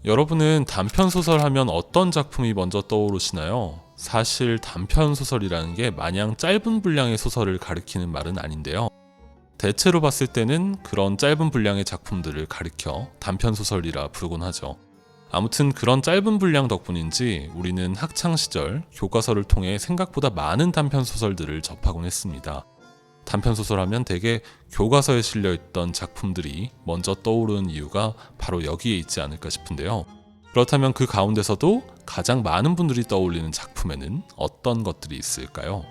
여러분은 단편소설 하면 어떤 작품이 먼저 떠오르시나요? 사실 단편소설이라는 게 마냥 짧은 분량의 소설을 가리키는 말은 아닌데요. 대체로 봤을 때는 그런 짧은 분량의 작품들을 가리켜 단편소설이라 부르곤 하죠. 아무튼 그런 짧은 분량 덕분인지 우리는 학창시절 교과서를 통해 생각보다 많은 단편소설들을 접하곤 했습니다. 단편소설 하면 대개 교과서에 실려있던 작품들이 먼저 떠오르는 이유가 바로 여기에 있지 않을까 싶은데요. 그렇다면 그 가운데서도 가장 많은 분들이 떠올리는 작품에는 어떤 것들이 있을까요?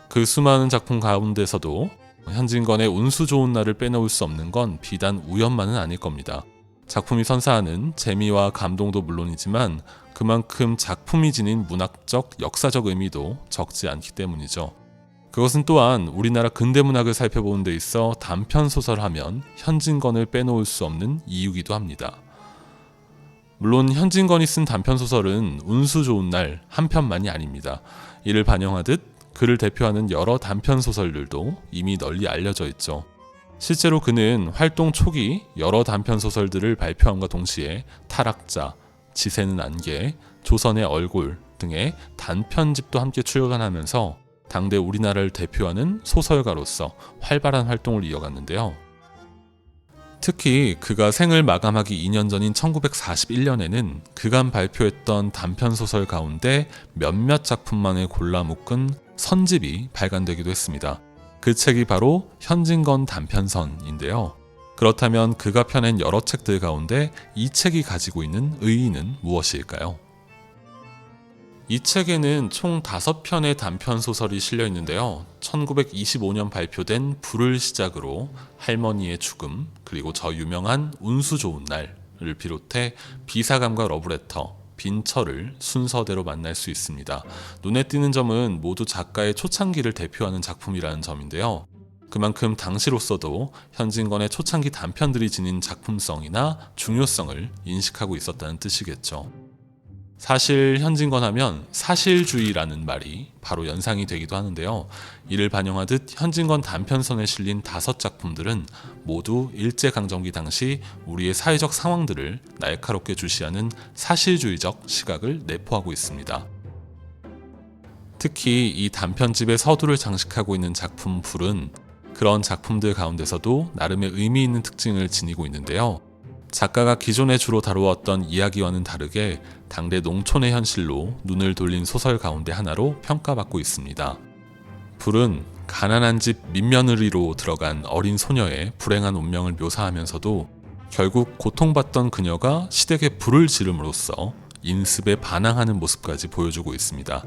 그 수많은 작품 가운데서도 현진건의 운수 좋은 날을 빼놓을 수 없는 건 비단 우연만은 아닐 겁니다. 작품이 선사하는 재미와 감동도 물론이지만 그만큼 작품이 지닌 문학적, 역사적 의미도 적지 않기 때문이죠. 그것은 또한 우리나라 근대문학을 살펴보는 데 있어 단편소설 하면 현진건을 빼놓을 수 없는 이유이기도 합니다. 물론 현진건이 쓴 단편소설은 운수 좋은 날 한 편만이 아닙니다. 이를 반영하듯 그를 대표하는 여러 단편소설들도 이미 널리 알려져 있죠. 실제로 그는 활동 초기 여러 단편소설들을 발표함과 동시에 타락자, 지새는 안개, 조선의 얼굴 등의 단편집도 함께 출간하면서 당대 우리나라를 대표하는 소설가로서 활발한 활동을 이어갔는데요. 특히 그가 생을 마감하기 2년 전인 1941년에는 그간 발표했던 단편소설 가운데 몇몇 작품만을 골라 묶은 선집이 발간되기도 했습니다. 그 책이 바로 현진건 단편선인데요. 그렇다면 그가 펴낸 여러 책들 가운데 이 책이 가지고 있는 의의는 무엇일까요? 이 책에는 총 5편의 단편소설이 실려 있는데요. 1925년 발표된 불을 시작으로 할머니의 죽음, 그리고 저 유명한 운수 좋은 날을 비롯해 비사감과 러브레터, 빈철을 순서대로 만날 수 있습니다. 눈에 띄는 점은 모두 작가의 초창기를 대표하는 작품이라는 점인데요. 그만큼 당시로서도 현진건의 초창기 단편들이 지닌 작품성이나 중요성을 인식하고 있었다는 뜻이겠죠. 사실 현진건 하면 사실주의라는 말이 바로 연상이 되기도 하는데요. 이를 반영하듯 현진건 단편선에 실린 5작품들은 모두 일제강점기 당시 우리의 사회적 상황들을 날카롭게 주시하는 사실주의적 시각을 내포하고 있습니다. 특히 이 단편집의 서두를 장식하고 있는 작품 불은 그런 작품들 가운데서도 나름의 의미 있는 특징을 지니고 있는데요. 작가가 기존에 주로 다루었던 이야기와는 다르게 당대 농촌의 현실로 눈을 돌린 소설 가운데 하나로 평가받고 있습니다. 불은 가난한 집 민며느리로 들어간 어린 소녀의 불행한 운명을 묘사하면서도 결국 고통받던 그녀가 시댁에 불을 지름으로써 인습에 반항하는 모습까지 보여주고 있습니다.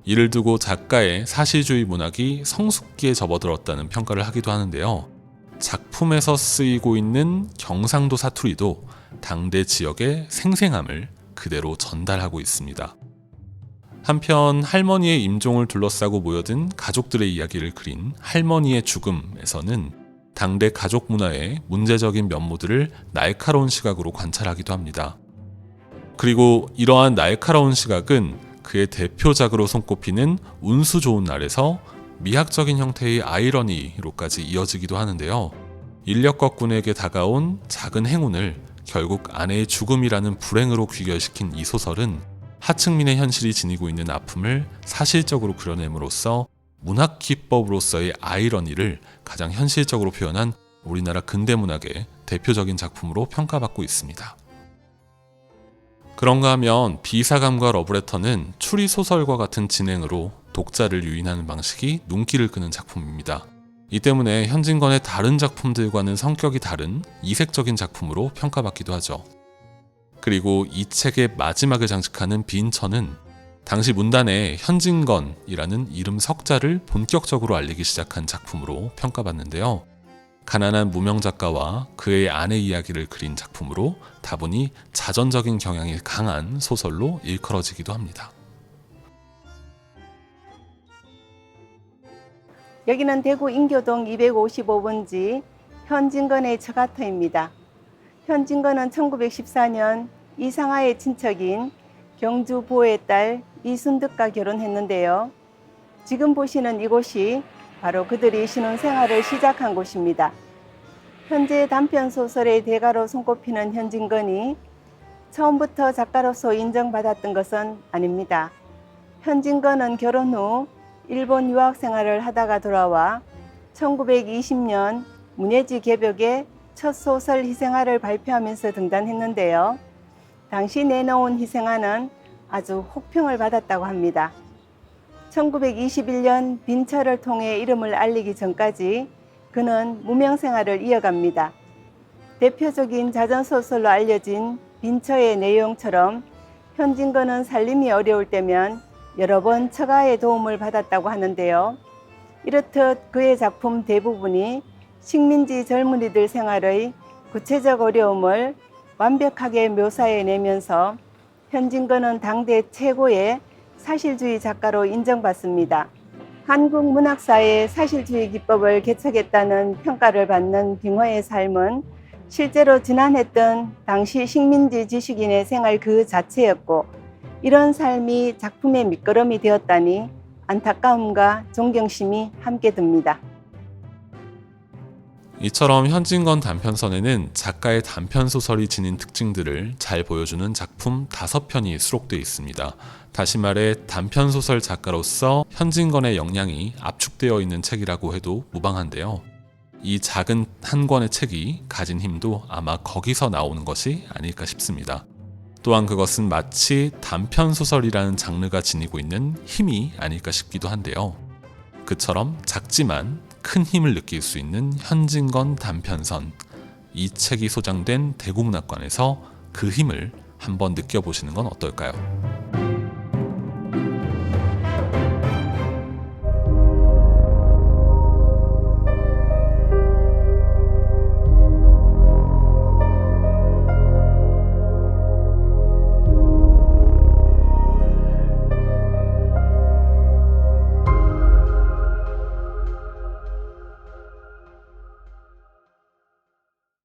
이를 두고 작가의 사실주의 문학이 성숙기에 접어들었다는 평가를 하기도 하는데요. 작품에서 쓰이고 있는 경상도 사투리도 당대 지역의 생생함을 그대로 전달하고 있습니다. 한편 할머니의 임종을 둘러싸고 모여든 가족들의 이야기를 그린 할머니의 죽음에서는 당대 가족 문화의 문제적인 면모들을 날카로운 시각으로 관찰하기도 합니다. 그리고 이러한 날카로운 시각은 그의 대표작으로 손꼽히는 운수 좋은 날에서 미학적인 형태의 아이러니로까지 이어지기도 하는데요. 인력거꾼에게 다가온 작은 행운을 결국 아내의 죽음이라는 불행으로 귀결시킨 이 소설은 하층민의 현실이 지니고 있는 아픔을 사실적으로 그려냄으로써 문학 기법으로서의 아이러니를 가장 현실적으로 표현한 우리나라 근대문학의 대표적인 작품으로 평가받고 있습니다. 그런가 하면 비사감과 러브레터는 추리소설과 같은 진행으로 독자를 유인하는 방식이 눈길을 끄는 작품입니다. 이 때문에 현진건의 다른 작품들과는 성격이 다른 이색적인 작품으로 평가받기도 하죠. 그리고 이 책의 마지막을 장식하는 빈천은 당시 문단에 현진건이라는 이름 석자를 본격적으로 알리기 시작한 작품으로 평가받는데요. 가난한 무명 작가와 그의 아내 이야기를 그린 작품으로 다분히 자전적인 경향이 강한 소설로 일컬어지기도 합니다. 여기는 대구 인교동 255번지 현진건의 처가터입니다. 현진건은 1914년 이상하의 친척인 경주 보의 딸 이순득과 결혼했는데요. 지금 보시는 이곳이 바로 그들이 신혼생활을 시작한 곳입니다. 현재 단편소설의 대가로 손꼽히는 현진건이 처음부터 작가로서 인정받았던 것은 아닙니다. 현진건은 결혼 후 일본 유학 생활을 하다가 돌아와 1920년 문예지 개벽에 첫 소설 희생아를 발표하면서 등단했는데요. 당시 내놓은 희생아는 아주 혹평을 받았다고 합니다. 1921년 빈처를 통해 이름을 알리기 전까지 그는 무명 생활을 이어갑니다. 대표적인 자전소설로 알려진 빈처의 내용처럼 현진건은 살림이 어려울 때면 여러 번 처가의 도움을 받았다고 하는데요. 이렇듯 그의 작품 대부분이 식민지 젊은이들 생활의 구체적 어려움을 완벽하게 묘사해내면서 현진건은 당대 최고의 사실주의 작가로 인정받습니다. 한국 문학사의 사실주의 기법을 개척했다는 평가를 받는 빙하의 삶은 실제로 지난했던 당시 식민지 지식인의 생활 그 자체였고, 이런 삶이 작품의 밑거름이 되었다니 안타까움과 존경심이 함께 듭니다. 이처럼 현진건 단편선에는 작가의 단편소설이 지닌 특징들을 잘 보여주는 작품 5편이 수록되어 있습니다. 다시 말해 단편소설 작가로서 현진건의 역량이 압축되어 있는 책이라고 해도 무방한데요. 이 작은 한 권의 책이 가진 힘도 아마 거기서 나오는 것이 아닐까 싶습니다. 또한 그것은 마치 단편소설이라는 장르가 지니고 있는 힘이 아닐까 싶기도 한데요. 그처럼 작지만 큰 힘을 느낄 수 있는 현진건 단편선, 이 책이 소장된 대구문학관에서 그 힘을 한번 느껴보시는 건 어떨까요?